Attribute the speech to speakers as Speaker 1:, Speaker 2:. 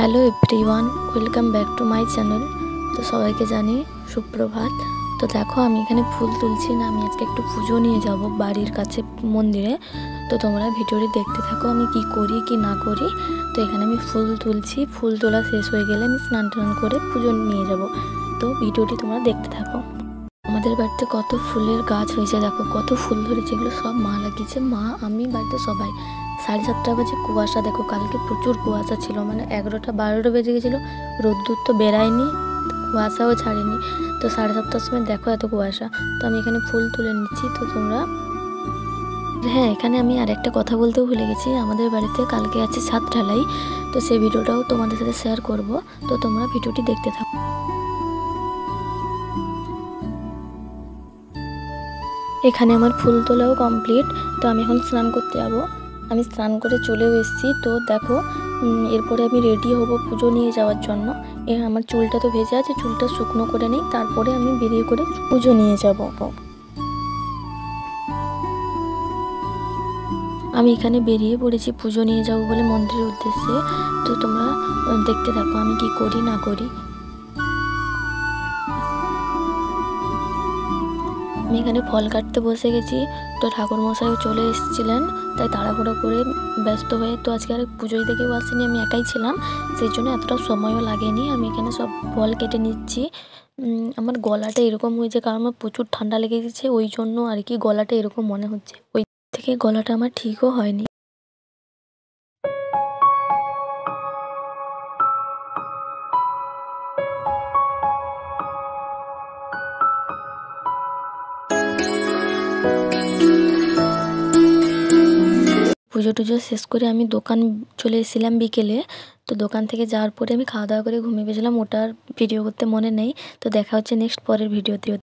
Speaker 1: Hello everyone, welcome back to my channel. তো সবাইকে জানি সুপ্রভাত। তো দেখো আমি এখানে ফুল তুলছি না, আমি আজকে একটু পুজো নিয়ে যাব বাড়ির কাছে মন্দিরে। তো তোমরা ভিডিওটি দেখতে থাকো আমি কি করি কি না করি। তো এখানে আমি ফুল তুলছি, ফুল তোলা শেষ হয়ে গেলে আমি স্নান টান করে পুজো নিয়ে যাব। তো ভিডিওটি তোমরা দেখতে থাকো। আমাদের বাড়িতে কত ফুলের গাছ হয়েছে, দেখো কত ফুল ধরেছে, এগুলো সব মা লাগিয়েছে। মা, আমি, বাড়িতে সবাই। 7:30 বাজে কুয়াশা, দেখো কালকে প্রচুর কুয়াশা ছিল, মানে 11টা 12টা বেজে গেছিলো, রোদ্দুর তো বেরায়নি, কুয়াশাও ছাড়েনি। তো 7:30টার সময় দেখো এত কুয়াশা। তো আমি এখানে ফুল তুলে নিচ্ছি। তো তোমরা, হ্যাঁ এখানে আমি আরেকটা কথা বলতেও ভুলে গেছি, আমাদের বাড়িতে কালকে আছে ছাদ ঢালাই। তো সেই ভিডিওটাও তোমাদের সাথে শেয়ার করব। তো তোমরা ভিডিওটি দেখতে থাকো। এখানে আমার ফুল তোলাও কমপ্লিট। তো আমি এখন স্নান করতে যাব। আমি স্নান করে চলেও এসেছি। তো দেখো এরপরে আমি রেডি হব পুজো নিয়ে যাওয়ার জন্য। আমার চুলটা তো ভেজে আছে, চুলটা শুকনো করে নিই, তারপরে আমি বেরিয়ে করে পুজো নিয়ে যাব। আমি এখানে বেরিয়ে পড়েছি পুজো নিয়ে যাব বলে মন্দিরের উদ্দেশ্যে। তো তোমরা দেখতে থাকো আমি কি করি না করি। আমি এখানে ফল কাটতে বসে গেছি। তো ঠাকুরমশাইও চলে এসেছিলেন, তাই তাড়াহুড়ো করে ব্যস্ত হয়ে, তো আজকে আর পুজোয় দেখেও আসেনি, আমি একাই ছিলাম, সেই জন্য এতটা সময়ও লাগেনি। আমি এখানে সব ফল কেটে নিচ্ছি। আমার গলাটা এরকম হয়েছে কারণ আমার প্রচুর ঠান্ডা লেগে গেছে, ওই জন্য আর কি গলাটা এরকম মনে হচ্ছে, ওই থেকে গলাটা আমার ঠিকও হয়নি। পুজো টুজো শেষ করে আমি দোকান চলে এসেছিলাম বিকেলে। তো দোকান থেকে যাওয়ার পরে আমি খাওয়া দাওয়া করে ঘুমিয়ে গেছিলাম, ওটার ভিডিও করতে মনে নেই। তো দেখা হচ্ছে নেক্সট পরের ভিডিওতে।